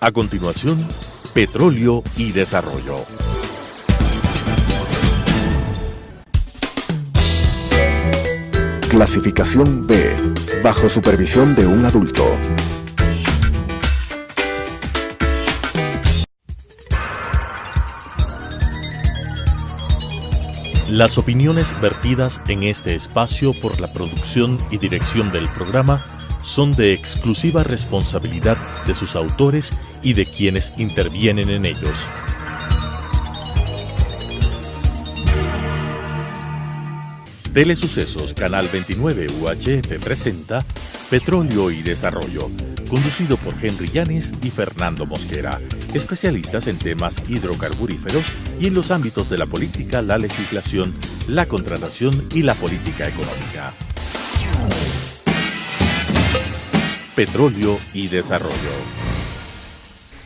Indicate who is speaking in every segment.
Speaker 1: A continuación, Petróleo y Desarrollo.
Speaker 2: Clasificación B, bajo supervisión de un adulto.
Speaker 1: Las opiniones vertidas en este espacio por la producción y dirección del programa son de exclusiva responsabilidad de sus autores y de quienes intervienen en ellos. Telesucesos Canal 29 UHF presenta Petróleo y Desarrollo, conducido por Henry Llanes y Fernando Mosquera, especialistas en temas hidrocarburíferos y en los ámbitos de la política, la legislación, la contratación y la política económica. Petróleo y Desarrollo.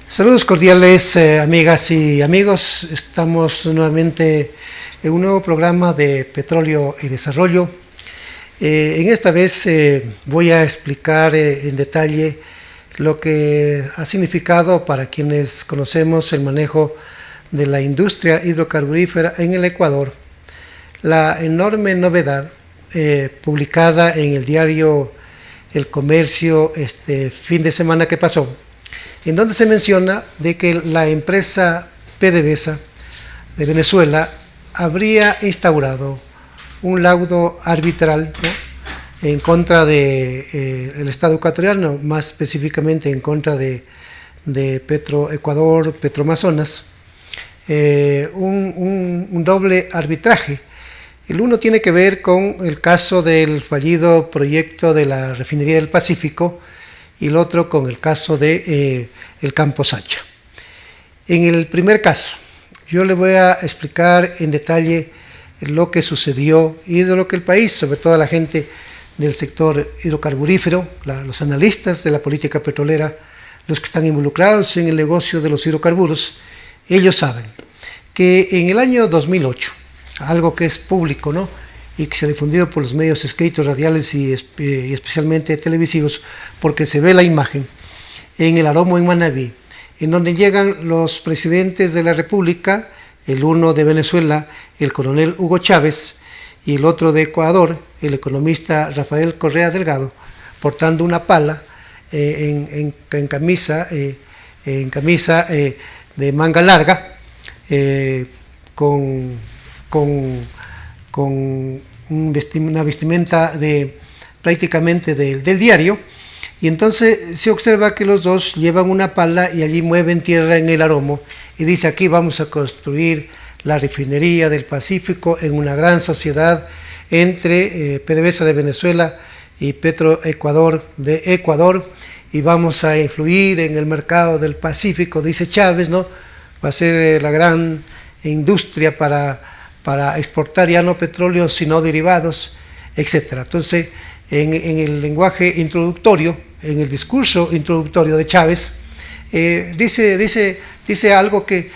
Speaker 3: Saludos cordiales, amigas y amigos. Estamos nuevamente en un nuevo programa de Petróleo y Desarrollo. En esta vez voy a explicar en detalle lo que ha significado para quienes conocemos el manejo de la industria hidrocarburífera en el Ecuador, la enorme novedad publicada en el diario El Comercio este fin de semana que pasó, en donde se menciona de que la empresa PDVSA de Venezuela habría instaurado un laudo arbitral, ¿no?, en contra de el Estado ecuatoriano, más específicamente en contra de Petroecuador, Petroamazonas, un doble arbitraje. El uno tiene que ver con el caso del fallido proyecto de la refinería del Pacífico y el otro con el caso de el Campo Sacha. En el primer caso, yo le voy a explicar en detalle lo que sucedió y de lo que el país, sobre todo la gente del sector hidrocarburífero, los analistas de la política petrolera, los que están involucrados en el negocio de los hidrocarburos, ellos saben que en el año 2008, algo que es público, ¿no?, y que se ha difundido por los medios escritos, radiales y especialmente televisivos, porque se ve la imagen en el Aromo en Manabí, en donde llegan los presidentes de la República, el uno de Venezuela, el coronel Hugo Chávez, y el otro de Ecuador, el economista Rafael Correa Delgado, portando una pala en camisa de manga larga, con una vestimenta prácticamente del diario, y entonces se observa que los dos llevan una pala y allí mueven tierra en el Aromo y dice: aquí vamos a construir la refinería del Pacífico en una gran sociedad entre PDVSA de Venezuela y Petroecuador de Ecuador, y vamos a influir en el mercado del Pacífico, dice Chávez, ¿no? Va a ser la gran industria para exportar ya no petróleo sino derivados, etcétera. Entonces, en el lenguaje introductorio, en el discurso introductorio de Chávez, dice algo que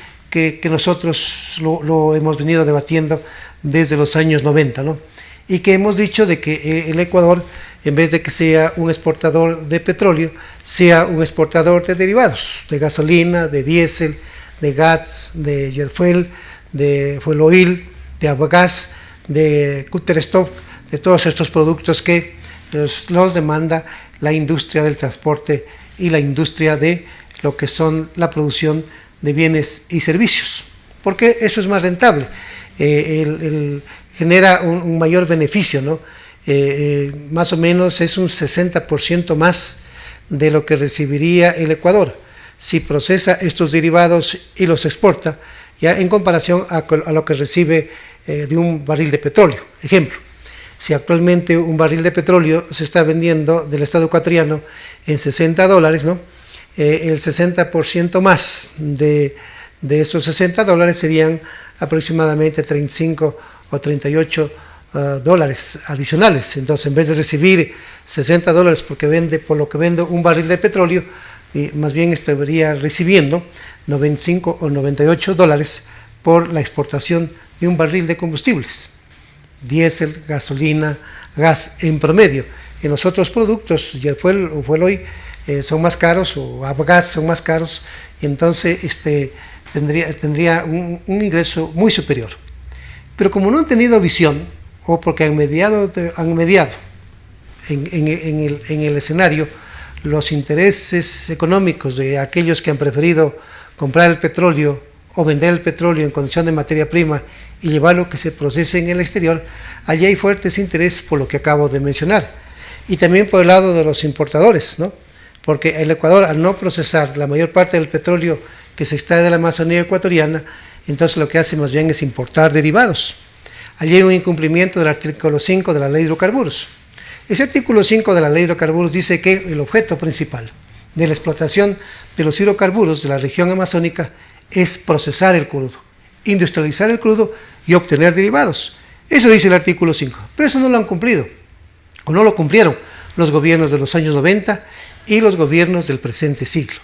Speaker 3: nosotros lo hemos venido debatiendo desde los años 90, ¿no? Y que hemos dicho de que el Ecuador, en vez de que sea un exportador de petróleo, sea un exportador de derivados, de gasolina, de diésel, de gas, de jet fuel, de fuel oil, de aguagas, de Cutterstock, de todos estos productos que los demanda la industria del transporte y la industria de lo que son la producción de bienes y servicios, porque eso es más rentable, genera un mayor beneficio, ¿no? Más o menos es un 60% más de lo que recibiría el Ecuador si procesa estos derivados y los exporta, ya en comparación a lo que recibe de un barril de petróleo. Ejemplo, si actualmente un barril de petróleo se está vendiendo del Estado ecuatoriano en $60, ¿no?, el 60% más de esos $60 serían aproximadamente 35 o 38 dólares adicionales. Entonces, en vez de recibir $60 por lo que vendo un barril de petróleo, más bien estaría recibiendo 95 o 98 dólares por la exportación de un barril de combustibles, diésel, gasolina, gas en promedio. En los otros productos, ya fue hoy, son más caros, o a gas son más caros, y entonces tendría un ingreso muy superior. Pero como no han tenido visión, o porque han mediado en el escenario los intereses económicos de aquellos que han preferido comprar el petróleo o vender el petróleo en condición de materia prima y llevarlo que se procese en el exterior, allí hay fuertes intereses por lo que acabo de mencionar. Y también por el lado de los importadores, ¿no? Porque el Ecuador, al no procesar la mayor parte del petróleo que se extrae de la Amazonía ecuatoriana, entonces lo que hace más bien es importar derivados. Allí hay un incumplimiento del artículo 5 de la Ley de Hidrocarburos. Ese artículo 5 de la Ley de Hidrocarburos dice que el objeto principal de la explotación de los hidrocarburos de la región amazónica es procesar el crudo, industrializar el crudo y obtener derivados. Eso dice el artículo 5, pero eso no lo han cumplido, o no lo cumplieron los gobiernos de los años 90 y los gobiernos del presente siglo,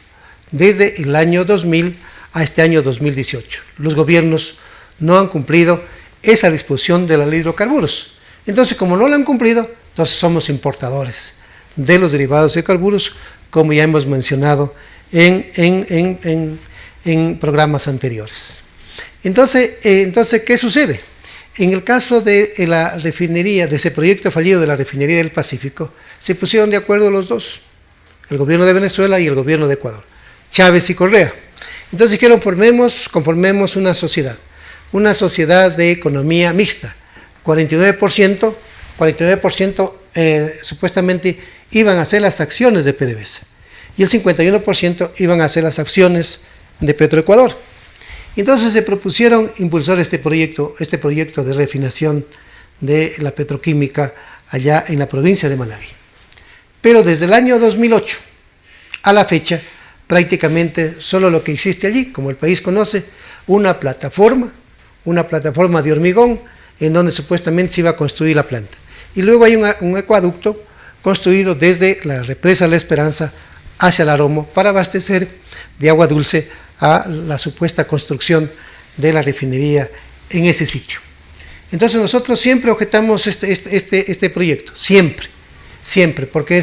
Speaker 3: desde el año 2000 a este año 2018. Los gobiernos no han cumplido esa disposición de la Ley de Hidrocarburos. Entonces, como no la han cumplido, entonces somos importadores de los derivados de hidrocarburos, como ya hemos mencionado en programas anteriores. Entonces, ¿qué sucede? En el caso de la refinería, de ese proyecto fallido de la refinería del Pacífico, se pusieron de acuerdo los dos, el gobierno de Venezuela y el gobierno de Ecuador, Chávez y Correa. Entonces dijeron, conformemos una sociedad de economía mixta. 49% supuestamente iban a ser las acciones de PDVSA y el 51% iban a ser las acciones de Petroecuador. Entonces se propusieron impulsar este proyecto de refinación de la petroquímica allá en la provincia de Manabí. Pero desde el año 2008 a la fecha, prácticamente solo lo que existe allí, como el país conoce, una plataforma de hormigón en donde supuestamente se iba a construir la planta. Y luego hay un acueducto construido desde la represa La Esperanza hacia el Aromo para abastecer de agua dulce a la supuesta construcción de la refinería en ese sitio. Entonces nosotros siempre objetamos este proyecto, siempre, porque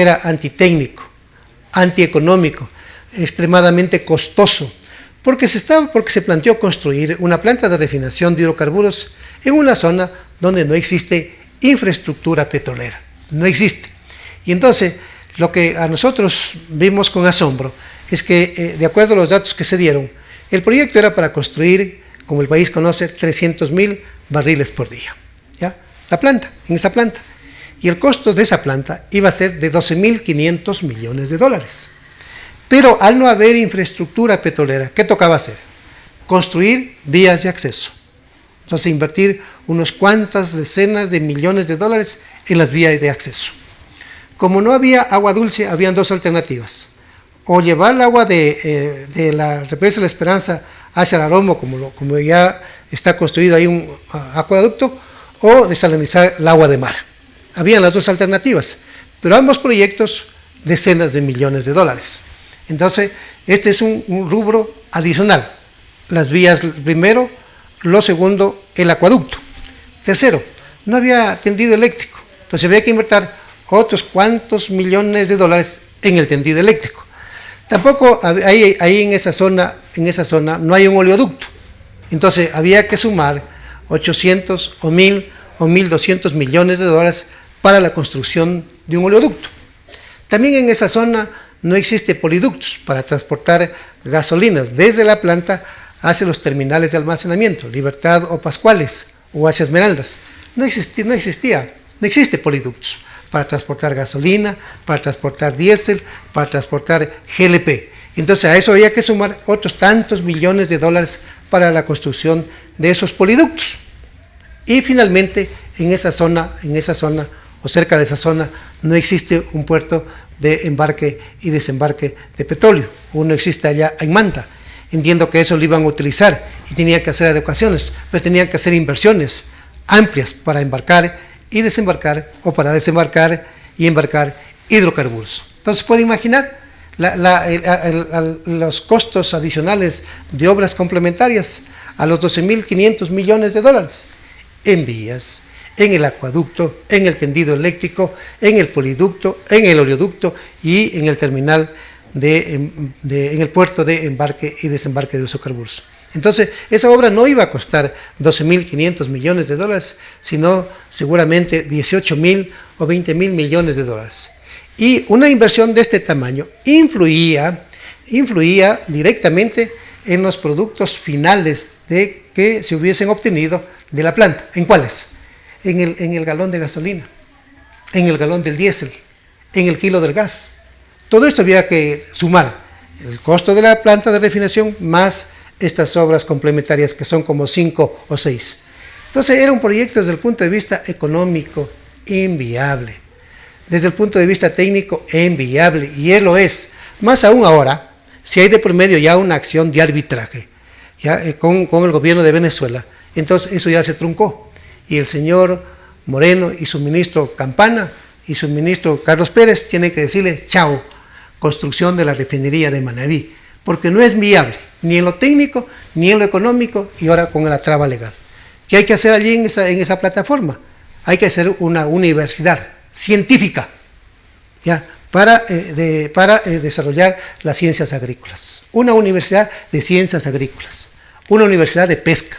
Speaker 3: era antitécnico, antieconómico, extremadamente costoso, porque se planteó construir una planta de refinación de hidrocarburos en una zona donde no existe infraestructura petrolera, no existe. Y entonces, lo que a nosotros vimos con asombro es que, de acuerdo a los datos que se dieron, el proyecto era para construir, como el país conoce, 300,000 barriles por día, ¿ya? En esa planta. Y el costo de esa planta iba a ser de $12.500 millones. Pero al no haber infraestructura petrolera, ¿qué tocaba hacer? Construir vías de acceso. Entonces, invertir unos cuantas decenas de millones de dólares en las vías de acceso. Como no había agua dulce, habían dos alternativas. O llevar el agua de la represa de La Esperanza hacia el Aromo, como ya está construido ahí un acueducto, o desalinizar el agua de mar. Habían las dos alternativas, pero ambos proyectos decenas de millones de dólares. Entonces, este es un rubro adicional. Las vías primero, lo segundo, el acueducto. Tercero, no había tendido eléctrico, entonces había que invertir otros cuantos millones de dólares en el tendido eléctrico. Tampoco ahí en esa zona no hay un oleoducto, entonces había que sumar 800 o 1.000 o 1.200 millones de dólares para la construcción de un oleoducto. También en esa zona no existe poliductos para transportar gasolinas desde la planta hacia los terminales de almacenamiento, Libertad o Pascuales, o hacia Esmeraldas. No existe poliductos para transportar gasolina, para transportar diésel, para transportar GLP. Entonces a eso había que sumar otros tantos millones de dólares para la construcción de esos poliductos. Y finalmente, en esa zona, o cerca de esa zona, no existe un puerto de embarque y desembarque de petróleo. Uno existe allá en Manta. Entiendo que eso lo iban a utilizar y tenían que hacer adecuaciones, pero tenían que hacer inversiones amplias para embarcar y desembarcar, o para desembarcar y embarcar hidrocarburos. Entonces, puede imaginar los costos adicionales de obras complementarias a los 12.500 millones de dólares en vías, en el acueducto, en el tendido eléctrico, en el poliducto, en el oleoducto y en el terminal en el puerto de embarque y desembarque de hidrocarburos. Entonces, esa obra no iba a costar 12.500 millones de dólares, sino seguramente 18.000 o 20.000 millones de dólares. Y una inversión de este tamaño influía directamente en los productos finales que se hubiesen obtenido de la planta. ¿En cuáles? En el galón de gasolina, en el galón del diésel, en el kilo del gas. Todo esto había que sumar el costo de la planta de refinación más estas obras complementarias que son como 5 o 6. Entonces era un proyecto desde el punto de vista económico inviable, desde el punto de vista técnico inviable, y él lo es. Más aún ahora, si hay de por medio ya una acción de arbitraje con el gobierno de Venezuela, entonces eso ya se truncó. Y el señor Moreno y su ministro Campana y su ministro Carlos Pérez tienen que decirle chao, construcción de la refinería de Manabí, porque no es viable, ni en lo técnico, ni en lo económico, y ahora con la traba legal. ¿Qué hay que hacer allí en esa plataforma? Hay que hacer una universidad científica, para desarrollar las ciencias agrícolas. Una universidad de ciencias agrícolas, una universidad de pesca,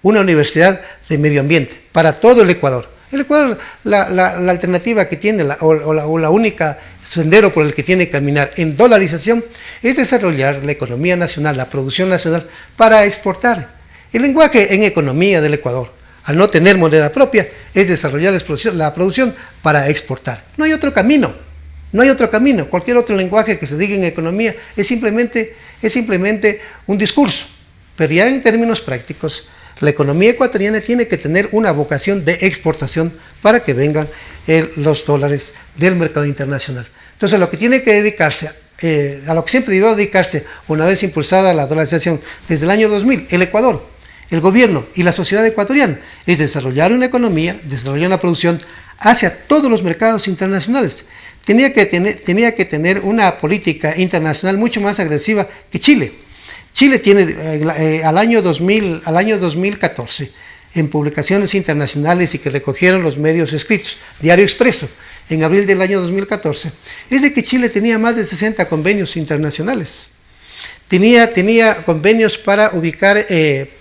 Speaker 3: una universidad de medio ambiente, para todo el Ecuador. El Ecuador, la alternativa que tiene, o la única sendero por el que tiene que caminar en dolarización, es desarrollar la economía nacional, la producción nacional, para exportar. El lenguaje en economía del Ecuador, al no tener moneda propia, es desarrollar la producción para exportar. No hay otro camino, no hay otro camino. Cualquier otro lenguaje que se diga en economía es simplemente un discurso. Pero ya en términos prácticos, la economía ecuatoriana tiene que tener una vocación de exportación para que vengan los dólares del mercado internacional. Entonces, lo que tiene que dedicarse, a lo que siempre debió dedicarse una vez impulsada la dolarización desde el año 2000, el Ecuador, el gobierno y la sociedad ecuatoriana, es desarrollar una economía, desarrollar una producción hacia todos los mercados internacionales. Tenía que tener una política internacional mucho más agresiva que Chile. Chile tiene al año 2014, en publicaciones internacionales y que recogieron los medios escritos, Diario Expreso, en abril del año 2014, es de que Chile tenía más de 60 convenios internacionales. Tenía convenios para ubicar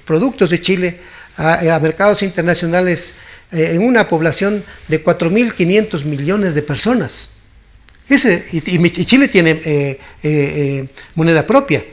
Speaker 3: productos de Chile a mercados internacionales en una población de 4.500 millones de personas. Y Chile tiene moneda propia.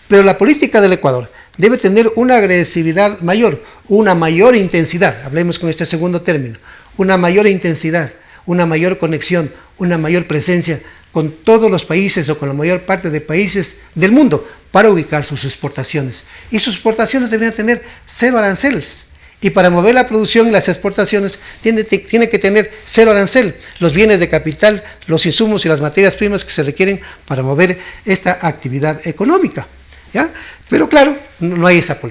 Speaker 3: Pero la política del Ecuador debe tener una agresividad mayor, una mayor intensidad, hablemos con este segundo término, una mayor intensidad, una mayor conexión, una mayor presencia con todos los países o con la mayor parte de países del mundo para ubicar sus exportaciones. Y sus exportaciones deberían tener 0 aranceles. Y para mover la producción y las exportaciones tiene que tener 0 arancel, los bienes de capital, los insumos y las materias primas que se requieren para mover esta actividad económica. Pero claro, no hay esa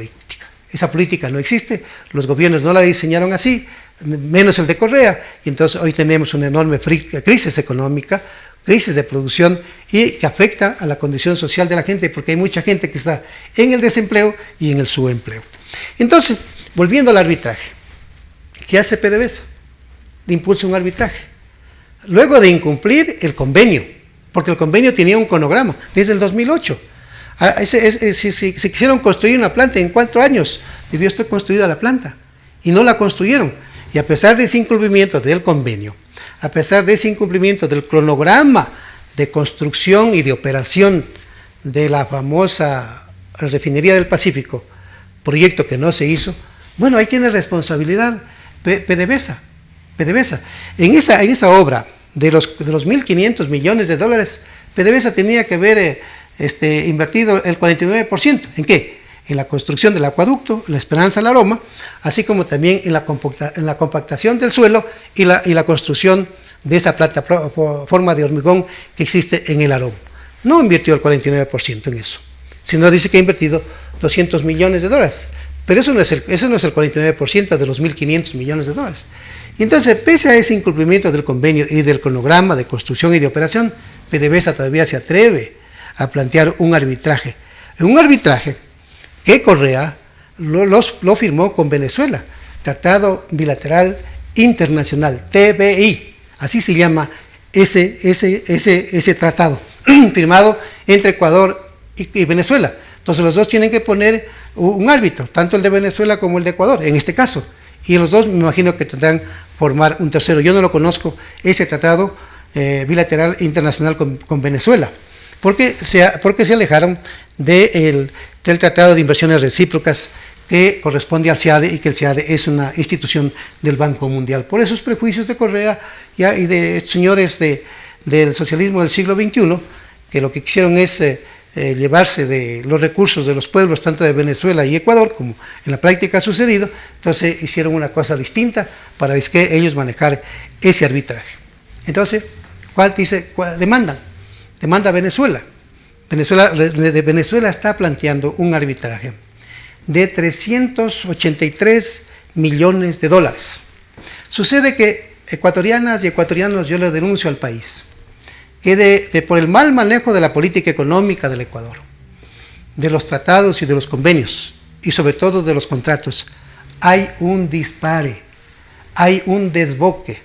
Speaker 3: política no existe, los gobiernos no la diseñaron así, menos el de Correa, y entonces hoy tenemos una enorme crisis económica, crisis de producción, y que afecta a la condición social de la gente, porque hay mucha gente que está en el desempleo y en el subempleo. Entonces, volviendo al arbitraje, ¿qué hace PDVSA? Le impulsa un arbitraje, luego de incumplir el convenio, porque el convenio tenía un cronograma desde el 2008. Si quisieron construir una planta en 4 años, debió estar construida la planta, y no la construyeron. Y a pesar de ese incumplimiento del convenio, a pesar de ese incumplimiento del cronograma de construcción y de operación de la famosa refinería del Pacífico, proyecto que no se hizo, bueno, ahí tiene responsabilidad PDVSA. En esa obra de los 1.500 millones de dólares, PDVSA tenía que haber invertido el 49%. ¿En qué? En la construcción del acueducto, la Esperanza La Aroma, así como también en la compactación del suelo y la construcción de esa plataforma de hormigón que existe en el Aroma. No invirtió el 49% en eso, sino dice que ha invertido 200 millones de dólares. Pero eso no es el 49% de los 1.500 millones de dólares. Y entonces, pese a ese incumplimiento del convenio y del cronograma de construcción y de operación, PDVSA todavía se atreve a plantear un arbitraje. Un arbitraje que Correa lo firmó con Venezuela, tratado bilateral Internacional, TBI, así se llama ese tratado, firmado entre Ecuador y Venezuela. Entonces los dos tienen que poner un árbitro, tanto el de Venezuela como el de Ecuador, en este caso. Y los dos me imagino que tendrán formar un tercero. Yo no lo conozco, ese tratado bilateral internacional con Venezuela, porque se alejaron del Tratado de Inversiones Recíprocas que corresponde al CIADE, y que el CIADE es una institución del Banco Mundial. Por esos prejuicios de Correa y de señores del socialismo del siglo XXI, que lo que quisieron es llevarse de los recursos de los pueblos, tanto de Venezuela y Ecuador, como en la práctica ha sucedido, entonces hicieron una cosa distinta para ellos manejar ese arbitraje. Entonces, ¿cuál demandan? Demanda Venezuela. Venezuela está planteando un arbitraje de 383 millones de dólares. Sucede que ecuatorianas y ecuatorianos, yo le denuncio al país, que por el mal manejo de la política económica del Ecuador, de los tratados y de los convenios, y sobre todo de los contratos, hay un dispare, hay un desboque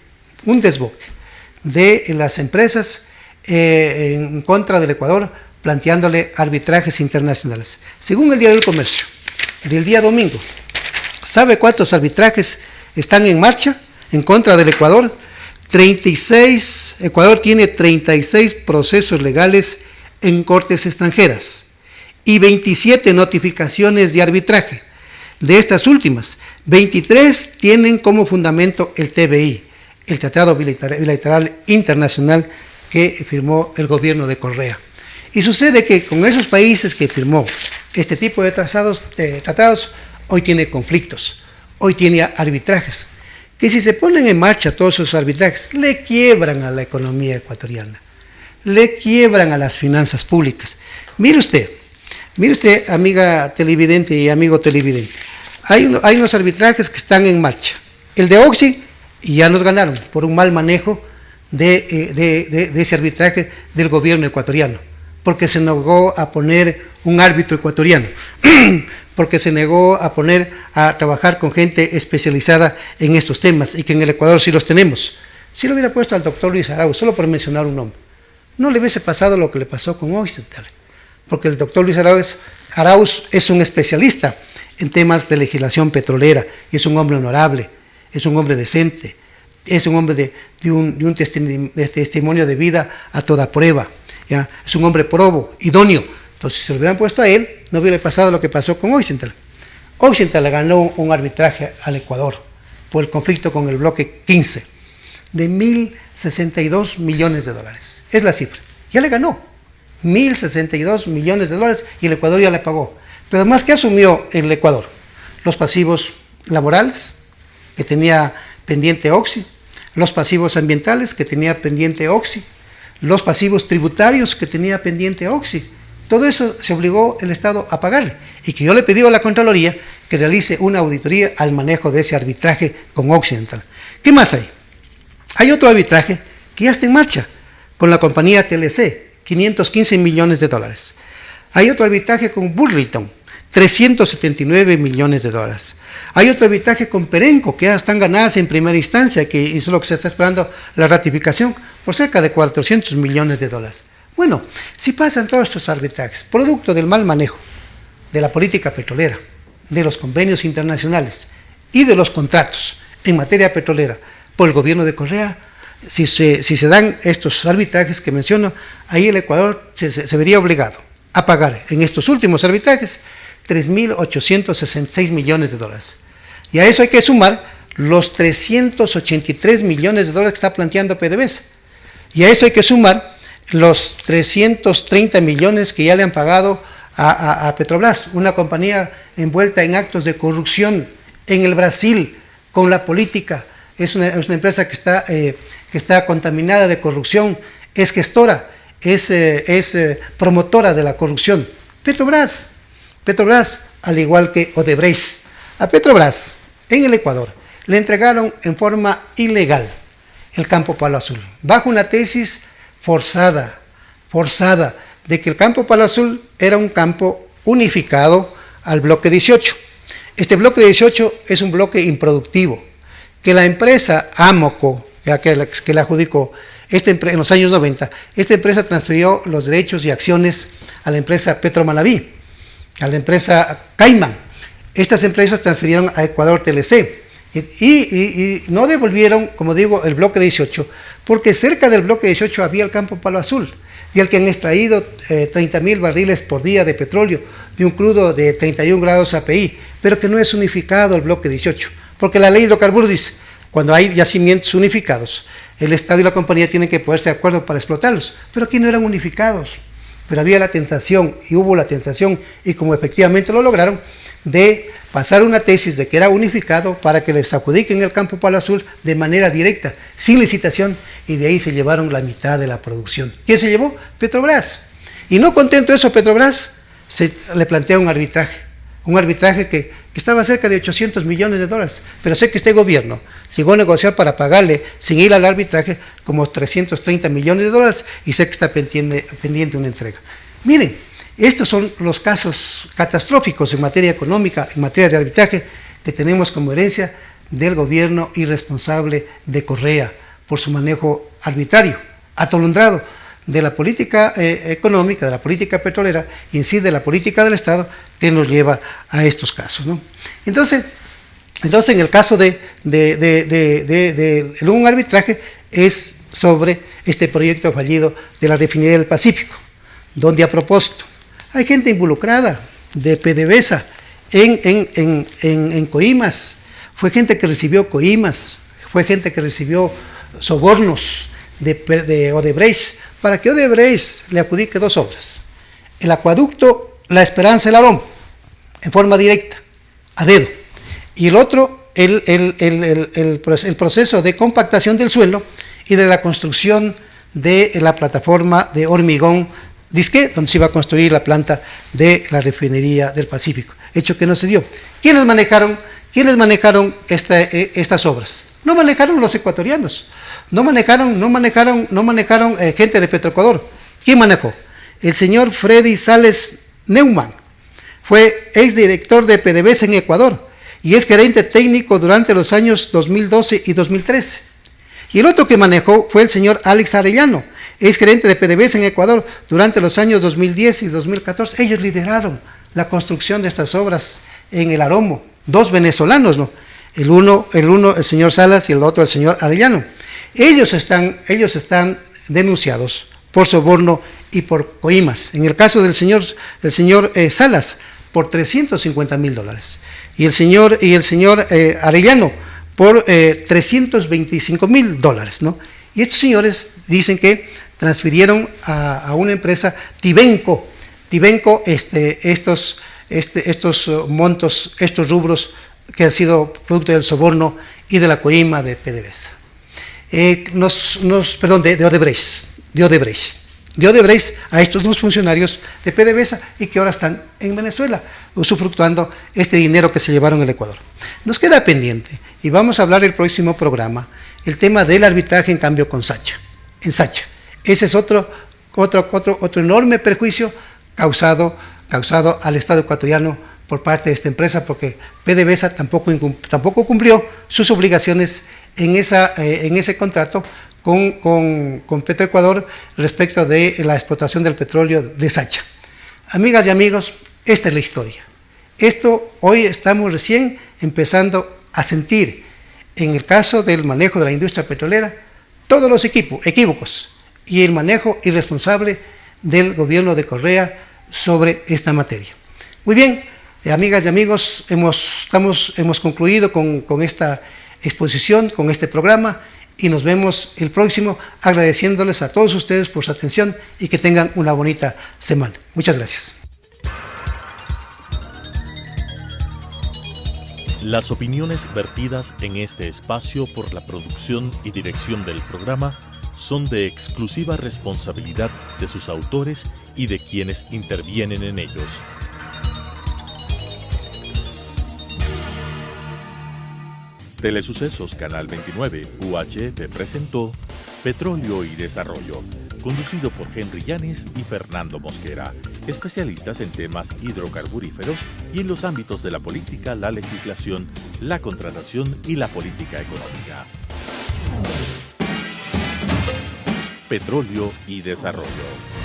Speaker 3: de las empresas en contra del Ecuador, planteándole arbitrajes internacionales. Según el Diario del Comercio, del día domingo, ¿sabe cuántos arbitrajes están en marcha en contra del Ecuador? 36, Ecuador tiene 36 procesos legales en cortes extranjeras y 27 notificaciones de arbitraje. De estas últimas, 23 tienen como fundamento el TBI, el Tratado Bilateral Internacional que firmó el gobierno de Correa. Y sucede que con esos países que firmó este tipo de tratados, hoy tiene conflictos, hoy tiene arbitrajes, que si se ponen en marcha todos esos arbitrajes, le quiebran a la economía ecuatoriana, le quiebran a las finanzas públicas. Mire usted, amiga televidente y amigo televidente, hay unos arbitrajes que están en marcha. El de Oxy, y ya nos ganaron por un mal manejo de ese arbitraje del gobierno ecuatoriano, porque se negó a poner un árbitro ecuatoriano, porque se negó a trabajar con gente especializada en estos temas, y que en el Ecuador sí los tenemos. Si lo hubiera puesto al doctor Luis Arauz, solo por mencionar un nombre, no le hubiese pasado lo que le pasó con Occidental, porque el doctor Luis Arauz es un especialista en temas de legislación petrolera, y es un hombre honorable, es un hombre decente, es un hombre de un testimonio de vida a toda prueba, ¿ya? Es un hombre probo, idóneo. Entonces, si se lo hubieran puesto a él, no hubiera pasado lo que pasó con Occidental. Occidental le ganó un arbitraje al Ecuador por el conflicto con el bloque 15 de 1.062 millones de dólares. Es la cifra. Ya le ganó 1.062 millones de dólares y el Ecuador ya le pagó. Pero además, ¿qué asumió el Ecuador? Los pasivos laborales que tenía pendiente Oxy, los pasivos ambientales que tenía pendiente Oxy, los pasivos tributarios que tenía pendiente Oxy. Todo eso se obligó el Estado a pagarle, y que yo le pedí a la Contraloría que realice una auditoría al manejo de ese arbitraje con Occidental. ¿Qué más hay? Hay otro arbitraje que ya está en marcha con la compañía TLC, 515 millones de dólares. Hay otro arbitraje con Burlington, 379 millones de dólares. Hay otro arbitraje con Perenco, que ya están ganadas en primera instancia, que eso es lo que se está esperando la ratificación, por cerca de 400 millones de dólares. Bueno, si pasan todos estos arbitrajes, producto del mal manejo de la política petrolera, de los convenios internacionales y de los contratos en materia petrolera por el gobierno de Correa, si se dan estos arbitrajes que menciono, ahí el Ecuador se vería obligado a pagar en estos últimos arbitrajes 3.866 millones de dólares. Y a eso hay que sumar los 383 millones de dólares que está planteando PDVSA. Y a eso hay que sumar los 330 millones que ya le han pagado a Petrobras, una compañía envuelta en actos de corrupción en el Brasil con la política. Es una empresa que está contaminada de corrupción, es gestora, es promotora de la corrupción. Petrobras, al igual que Odebrecht. A Petrobras, en el Ecuador, le entregaron en forma ilegal el campo Palo Azul, bajo una tesis forzada, de que el campo Palo Azul era un campo unificado al bloque 18. Este bloque 18 es un bloque improductivo, que la empresa Amoco, ya que la adjudicó, en los años 90, esta empresa transfirió los derechos y acciones a la empresa Petromanaví, a la empresa Cayman. Estas empresas transfirieron a Ecuador TLC y no devolvieron, como digo, el bloque 18, porque cerca del bloque 18 había el campo Palo Azul, del que han extraído 30.000 barriles por día de petróleo, de un crudo de 31 grados API, pero que no es unificado el bloque 18, porque la ley de hidrocarburos dice, cuando hay yacimientos unificados, el Estado y la compañía tienen que ponerse de acuerdo para explotarlos, pero aquí no eran unificados, pero había la tentación, y hubo la tentación, y como efectivamente lo lograron, de pasar una tesis de que era unificado para que les adjudiquen el campo Palo Azul de manera directa, sin licitación, y de ahí se llevaron la mitad de la producción. ¿Quién se llevó? Petrobras. Y no contento eso, Petrobras le plantea un arbitraje que estaba cerca de 800 millones de dólares, pero sé que este gobierno llegó a negociar para pagarle, sin ir al arbitraje, como 330 millones de dólares, y sé que está pendiente una entrega. Miren, estos son los casos catastróficos en materia económica, en materia de arbitraje, que tenemos como herencia del gobierno irresponsable de Correa, por su manejo arbitrario, atolondrado, de la política económica, de la política petrolera, y en sí de la política del Estado, que nos lleva a estos casos, ¿no? Entonces en el caso de un arbitraje es sobre este proyecto fallido de la refinería del Pacífico, donde a propósito hay gente involucrada de PDVSA en coimas, fue gente que recibió coimas, fue gente que recibió sobornos de Odebrecht, para que Odebrecht le adjudique 2 obras: el acueducto La Esperanza del Arón, en forma directa, a dedo, y el otro, el proceso de compactación del suelo y de la construcción de la plataforma de hormigón disque, donde se iba a construir la planta de la refinería del Pacífico, hecho que no se dio. ¿Quiénes manejaron estas obras? No manejaron los ecuatorianos, no manejaron gente de Petroecuador. ¿Quién manejó? El señor Freddy Sales Neumann, fue exdirector de PDVSA en Ecuador y es gerente técnico durante los años 2012 y 2013. Y el otro que manejó fue el señor Alex Arellano, es gerente de PDVSA en Ecuador durante los años 2010 y 2014. Ellos lideraron la construcción de estas obras en el Aromo, 2 venezolanos, ¿no? El uno, el señor Salas, y el otro, el señor Arellano. Ellos están denunciados por soborno y por coimas. En el caso del señor Salas, por $350,000. Y el señor Arellano, por $325,000, ¿no? Y estos señores dicen que transfirieron a una empresa Tivenco, estos montos, estos rubros que han sido producto del soborno y de la coima de PDVSA. De Odebrecht a estos 2 funcionarios de PDVSA y que ahora están en Venezuela, usufructuando este dinero que se llevaron al Ecuador. Nos queda pendiente, y vamos a hablar el próximo programa, el tema del arbitraje en cambio con Sacha. Ese es otro enorme perjuicio causado al Estado ecuatoriano por parte de esta empresa, porque PDVSA tampoco cumplió sus obligaciones en ese contrato con Petroecuador respecto de la explotación del petróleo de Sacha. Amigas y amigos, esta es la historia. Hoy estamos recién empezando a sentir, en el caso del manejo de la industria petrolera, todos los equívocos y el manejo irresponsable del gobierno de Correa sobre esta materia. Muy bien, amigas y amigos, hemos concluido con esta exposición, con este programa, y nos vemos el próximo, agradeciéndoles a todos ustedes por su atención y que tengan una bonita semana. Muchas gracias.
Speaker 1: Las opiniones vertidas en este espacio por la producción y dirección del programa son de exclusiva responsabilidad de sus autores y de quienes intervienen en ellos. Telesucesos Canal 29 UHF presentó Petróleo y Desarrollo, conducido por Henry Llanes y Fernando Mosquera, especialistas en temas hidrocarburíferos y en los ámbitos de la política, la legislación, la contratación y la política económica. Petróleo y Desarrollo.